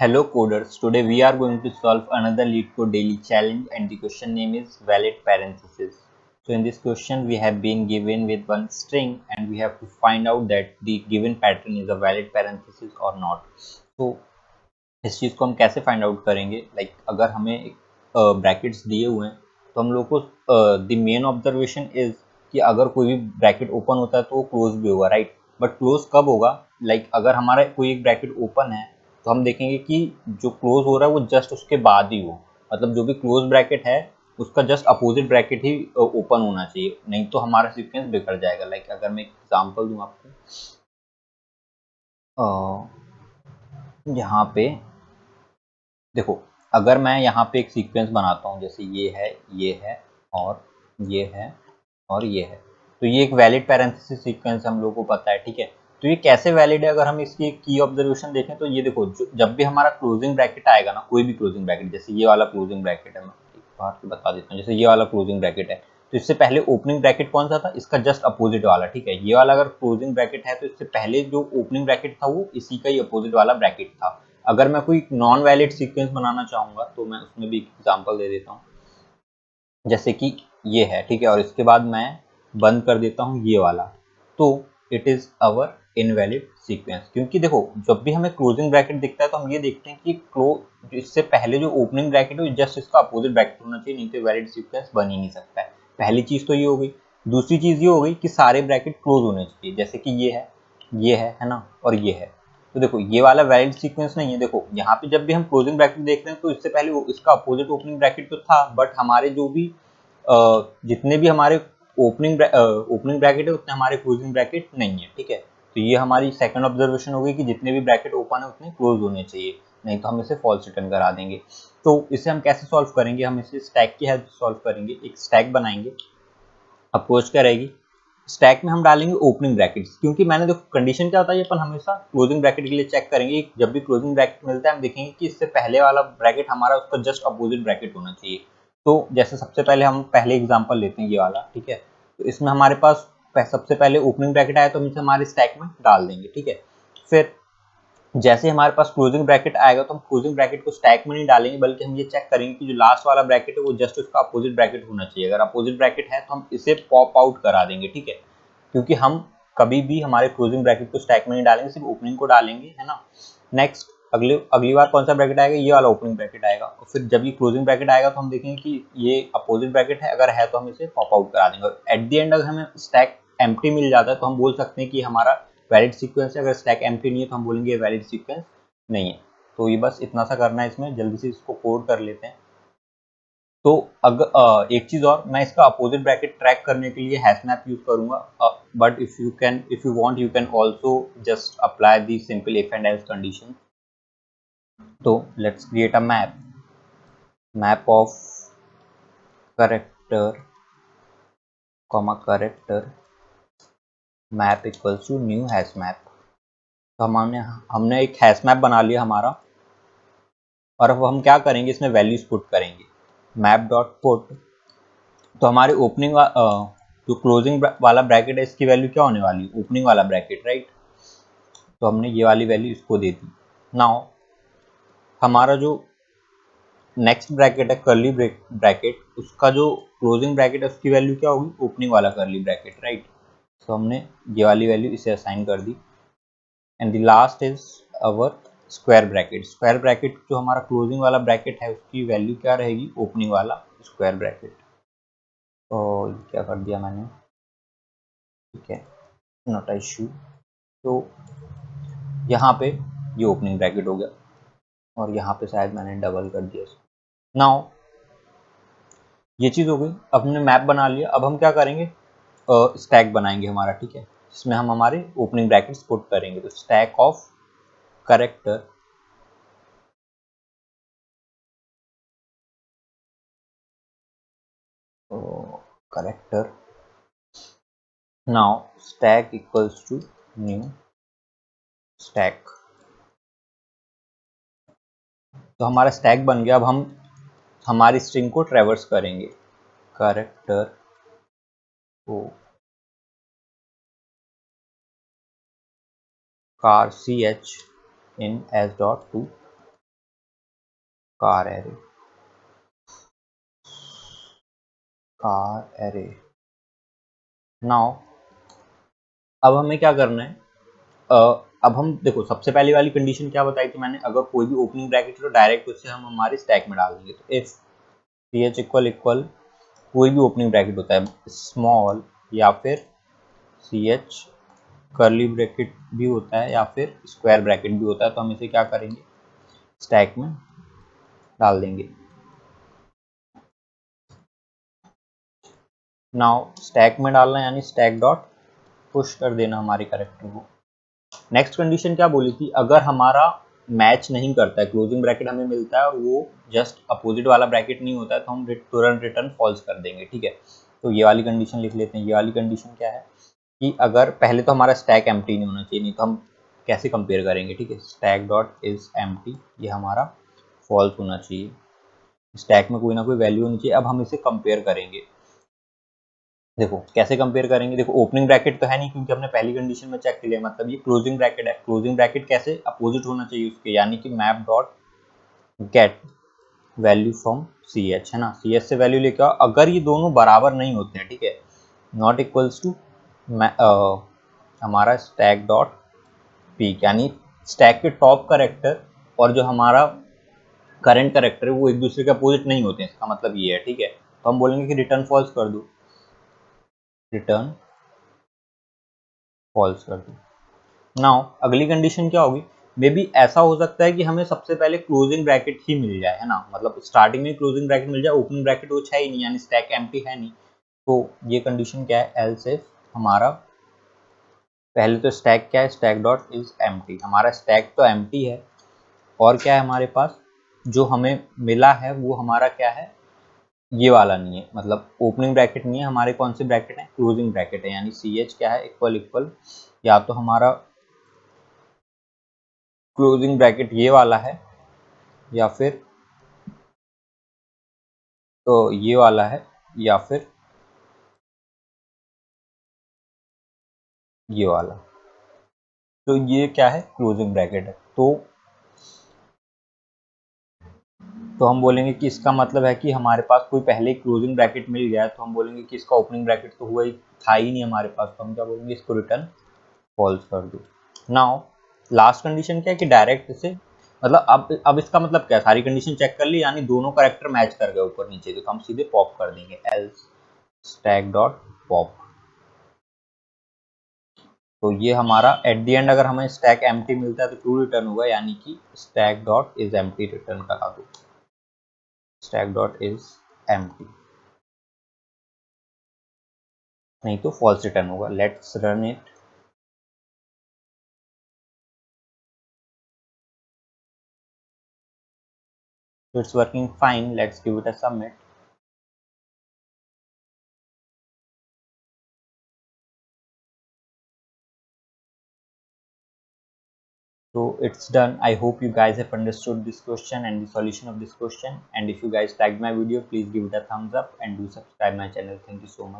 Hello coders, today we are going to solve another LeetCode daily challenge and the question name is valid parenthesis. So in this question we have been given with one string and we have to find out that the given pattern is a valid parenthesis or not. So इस चीज़ को हम कैसे find out करेंगे अगर हमें brackets दिए हुए हैं तो हम लोग को द मेन ऑब्जर्वेशन इज कि अगर कोई भी ब्रैकेट ओपन होता है तो वो क्लोज भी होगा, राइट। बट क्लोज कब होगा? अगर हमारा कोई एक ब्रैकेट ओपन है तो हम देखेंगे कि जो क्लोज हो रहा है वो जस्ट उसके बाद ही हो, मतलब जो भी क्लोज ब्रैकेट है उसका जस्ट अपोजिट ब्रैकेट ही ओपन होना चाहिए, नहीं तो हमारा सीक्वेंस बिगड़ जाएगा। अगर मैं एग्जांपल दूं आपको, यहाँ पे देखो, अगर मैं यहाँ पे एक सीक्वेंस बनाता हूँ जैसे ये है और ये है और ये है, तो ये एक वैलिड पैरेंथेसिस सीक्वेंस हम लोगों को पता है, ठीक है। तो ये कैसे वैलिड है? अगर हम इसकी एक की ऑब्जर्वेशन देखें तो ये देखो, जब भी हमारा क्लोजिंग ब्रैकेट आएगा ना, कोई भी क्लोजिंग ब्रैकेट, जैसे ये वाला क्लोजिंग ब्रैकेट है, मैं एक बार से बता देता हूँ, जैसे ये वाला क्लोजिंग ब्रैकेट है तो इससे पहले ओपनिंग ब्रैकेट कौन सा था? इसका जस्ट अपोजिट वाला, ठीक है। ये वाला अगर क्लोजिंग ब्रैकेट है तो इससे पहले जो ओपनिंग ब्रैकेट था वो इसी का ही अपोजिट वाला ब्रैकेट था। अगर मैं कोई नॉन वैलिड सीक्वेंस बनाना चाहूंगा तो मैं उसमें भी एग्जांपल दे देता हूँ, जैसे कि ये है, ठीक है, और इसके बाद मैं बंद कर देता हूँ ये वाला, तो it is our invalid sequence. क्योंकि देखो, जब भी हमें क्लोजिंग ब्रैकेट दिखता है तो हम ये देखते हैं कि क्लोज, इससे पहले जो ओपनिंग ब्रैकेट है जस्ट इसका अपोजिट ब्रैकेट होना चाहिए, नहीं तो वैलिड सीक्वेंस बन ही नहीं सकता है। पहली चीज तो ये हो गई। दूसरी चीज ये हो गई कि सारे ब्रैकेट क्लोज होने चाहिए, जैसे कि ये है ना, और ये है। तो देखो, ये वाला वैलिड सीक्वेंस नहीं है। देखो यहाँ पे जब भी हम क्लोजिंग ब्रैकेट देख रहे हैं तो इससे पहले इसका अपोजिट ओपनिंग ब्रैकेट तो था, बट हमारे जो भी जितने भी हमारे ओपनिंग ब्रैकेट है उतने हमारे क्लोजिंग ब्रैकेट नहीं है, ठीक है। तो ये हमारी सेकंड ऑब्जर्वेशन हो गई कि जितने भी ब्रैकेट ओपन है उतने क्लोज होने चाहिए, नहीं तो हम इसे फॉल्स रिटर्न करा देंगे। तो इसे हम कैसे सॉल्व करेंगे? हम इसे स्टैक की हेल्प से सॉल्व करेंगे। एक स्टैक बनाएंगे। अप्रोच क्या रहेगी? स्टैक में हम डालेंगे ओपनिंग ब्रैकेट्स, क्योंकि मैंने देखो कंडीशन क्या होता है, अपन हमेशा क्लोजिंग ब्रैकेट के लिए चेक करेंगे। जब भी क्लोजिंग ब्रैकेट मिलता है हम देखेंगे कि इससे पहले वाला ब्रैकेट हमारा उसका जस्ट अपोजिट ब्रैकेट होना चाहिए। तो जैसे सबसे पहले हम पहले एग्जांपल लेते हैं ये वाला, ठीक है। तो इसमें हमारे पास सबसे पहले ओपनिंग ब्रैकेट आया तो हम इसे हमारे स्टैक में डाल देंगे, ठीक है। फिर जैसे हमारे पास क्लोजिंग ब्रैकेट आएगा तो हम क्लोजिंग ब्रैकेट को स्टैक में नहीं डालेंगे, बल्कि हम ये चेक करेंगे कि जो लास्ट वाला ब्रैकेट है वो जस्ट उसका अपोजिट ब्रैकेट होना चाहिए। अगर अपोजिट ब्रैकेट है तो हम इसे पॉप आउट करा देंगे, ठीक है। क्योंकि हम कभी भी हमारे क्लोजिंग ब्रैकेट को स्टैक में नहीं डालेंगे, सिर्फ ओपनिंग को डालेंगे, है ना। नेक्स्ट, अगली बार कौन सा ब्रैकेट आएगा? ये वाला ओपनिंग ब्रैकेट आएगा। और फिर जब ये क्लोजिंग ब्रैकेट आएगा तो हम देखेंगे कि ये अपोजिट ब्रैकेट है, अगर है तो हम इसे पॉप आउट करा देंगे। और एट द एंड अगर हमें स्टैक एम्प्टी मिल जाता है तो हम बोल सकते हैं कि हमारा वैलिड सीक्वेंस है। अगर स्टैक एम्प्टी नहीं है तो हम बोलेंगे वैलिड सीक्वेंस नहीं है। तो ये बस इतना सा करना है इसमें, जल्दी से इसको कोड कर लेते हैं। तो अगर एक चीज और, मैं इसका अपोजिट ब्रैकेट ट्रैक करने के लिए हैशमैप यूज करूंगा, but if you want you can also just apply the simple if and else condition. तो let's create a map of character comma character map equals to new hash map. तो हमने एक hash map बना लिया हमारा, और अब हम क्या करेंगे, इसमें वैल्यूज पुट करेंगे। मैप डॉट पुट, तो हमारे ओपनिंग जो क्लोजिंग वाला ब्रैकेट है इसकी वैल्यू क्या होने वाली है? ओपनिंग वाला ब्रैकेट, राइट। तो हमने ये वाली वैल्यू इसको दे दी। नाउ हमारा जो नेक्स्ट ब्रैकेट है कर्ली ब्रैकेट, उसका जो क्लोजिंग ब्रैकेट है उसकी वैल्यू क्या होगी? ओपनिंग वाला कर्ली ब्रैकेट, राइट। तो हमने ये वाली वैल्यू इसे असाइन कर दी। And the last is our square bracket. Square bracket जो हमारा क्लोजिंग वाला ब्रैकेट है उसकी वैल्यू क्या रहेगी? ओपनिंग वाला स्क्वायर ब्रैकेट। तो क्या कर दिया मैंने, ठीक है, नॉट इशू। तो यहाँ पे ये ओपनिंग ब्रैकेट हो गया, और यहाँ पे शायद मैंने डबल कर दिया। नाउ ये चीज़ हो गई। अब हमने मैप बना लिया। अब हम क्या करेंगे? स्टैक बनाएंगे हमारा, ठीक है, जिसमें हम हमारे ओपनिंग ब्रैकेट्स पुट करेंगे। तो stack of character character now stack equals to new stack. तो हमारा स्टैक बन गया। अब हम हमारी स्ट्रिंग को ट्रैवर्स करेंगे। करेक्टर को car ch in s.to car array, car array. Now अब हमें क्या करना है, अब हम देखो सबसे पहली वाली कंडीशन क्या बताई थी मैंने, अगर कोई भी ओपनिंग ब्रैकेट है तो डायरेक्ट उससे हम हमारे स्टैक में डाल देंगे। तो if C H equal equal कोई भी ओपनिंग ब्रैकेट होता है स्मॉल या फिर सी एच कर्ली ब्रैकेट भी होता है या फिर स्क्वायर ब्रैकेट भी होता है, तो हम इसे क्या करेंगे स्टैक में डाल देंगे। नाउ स्टैक में डालना यानी स्टैक डॉट पुश कर देना हमारे कैरेक्टर को। नेक्स्ट कंडीशन क्या बोली थी, अगर हमारा मैच नहीं करता है, क्लोजिंग ब्रैकेट हमें मिलता है और वो जस्ट अपोजिट वाला ब्रैकेट नहीं होता है, तो हम तुरंत रिटर्न फॉल्स कर देंगे। ठीक है, तो ये वाली कंडीशन लिख लेते हैं। ये वाली कंडीशन क्या है कि अगर पहले तो हमारा स्टैक एम्प्टी नहीं होना चाहिए, नहीं तो हम कैसे कंपेयर करेंगे। ठीक है, स्टैक डॉट इज एम्प्टी, ये हमारा फॉल्स होना चाहिए, स्टैक में कोई ना कोई वैल्यू होनी चाहिए। अब हम इसे कंपेयर करेंगे, देखो कैसे कंपेयर करेंगे। देखो ओपनिंग ब्रैकेट तो है नहीं क्योंकि हमने पहली कंडीशन में चेक किया, मतलब ये क्लोजिंग ब्रैकेट है। क्लोजिंग ब्रैकेट कैसे अपोजिट होना चाहिए उसके, यानी कि map dot get value from C H, है ना, सी एच से वैल्यू लेके आओ। अगर ये दोनों बराबर नहीं होते हैं, ठीक है, नॉट इक्वल्स टू हमारा स्टैक डॉट पीक, यानी स्टैक के टॉप करेक्टर और जो हमारा करंट करेक्टर है वो एक दूसरे के अपोजिट नहीं होते हैं, इसका मतलब ये है। ठीक है, तो हम बोलेंगे कि रिटर्न फॉल्स कर दो, रिटर्न फॉल्स कर दो। नाउ अगली कंडीशन क्या होगी, मे बी ऐसा हो सकता है कि हमें सबसे पहले क्लोजिंग ब्रैकेट ही मिल जाए, है ना, मतलब स्टार्टिंग में क्लोजिंग ब्रैकेट मिल जाए, ओपनिंग ब्रैकेट वो है ही नहीं, यानी स्टैक एम्प्टी है नहीं। तो ये कंडीशन क्या है, एल्स इफ हमारा पहले तो स्टैक क्या है, स्टैक डॉट इज एम्प्टी, हमारा स्टैक तो एम्प्टी है और क्या है हमारे पास जो हमें मिला है वो हमारा क्या है, ये वाला नहीं है, मतलब ओपनिंग ब्रैकेट नहीं है हमारे, कौन से ब्रैकेट है, क्लोजिंग ब्रैकेट है, यानी सी एच क्या है इक्वल इक्वल या तो हमारा क्लोजिंग ब्रैकेट ये वाला है या फिर तो ये वाला है या फिर ये वाला। तो ये क्या है, क्लोजिंग ब्रैकेट है। तो हम बोलेंगे कि इसका मतलब है कि हमारे पास कोई पहले क्लोजिंग ब्रैकेट मिल गया है, तो हम बोलेंगे कि इसका ओपनिंग ब्रैकेट तो हुआ ही था ही नहीं हमारे पास, तो हम क्या बोलेंगे इसको रिटर्न फॉल्स कर दो। नाउ लास्ट कंडीशन क्या है कि डायरेक्ट इसे, मतलब अब इसका मतलब क्या है, सारी कंडीशन चेक कर ली यानी दोनों करेक्टर मैच कर गए ऊपर नीचे, तो हम सीधे पॉप कर देंगे एल्स स्टैक डॉट पॉप। तो ये हमारा एट द एंड अगर हमें स्टैक एम्प्टी मिलता है तो ट्रू रिटर्न होगा, यानी कि stack dot is empty return करा दो, स्टैक डॉट इज एम्प्टी, नहीं तो फॉल्स रिटर्न होगा। Let's run it. It's working fine, let's give it a submit. So it's done. I hope you guys have understood this question and the solution of this question. And if you guys liked my video, please give it a thumbs up and do subscribe my channel. Thank you so much.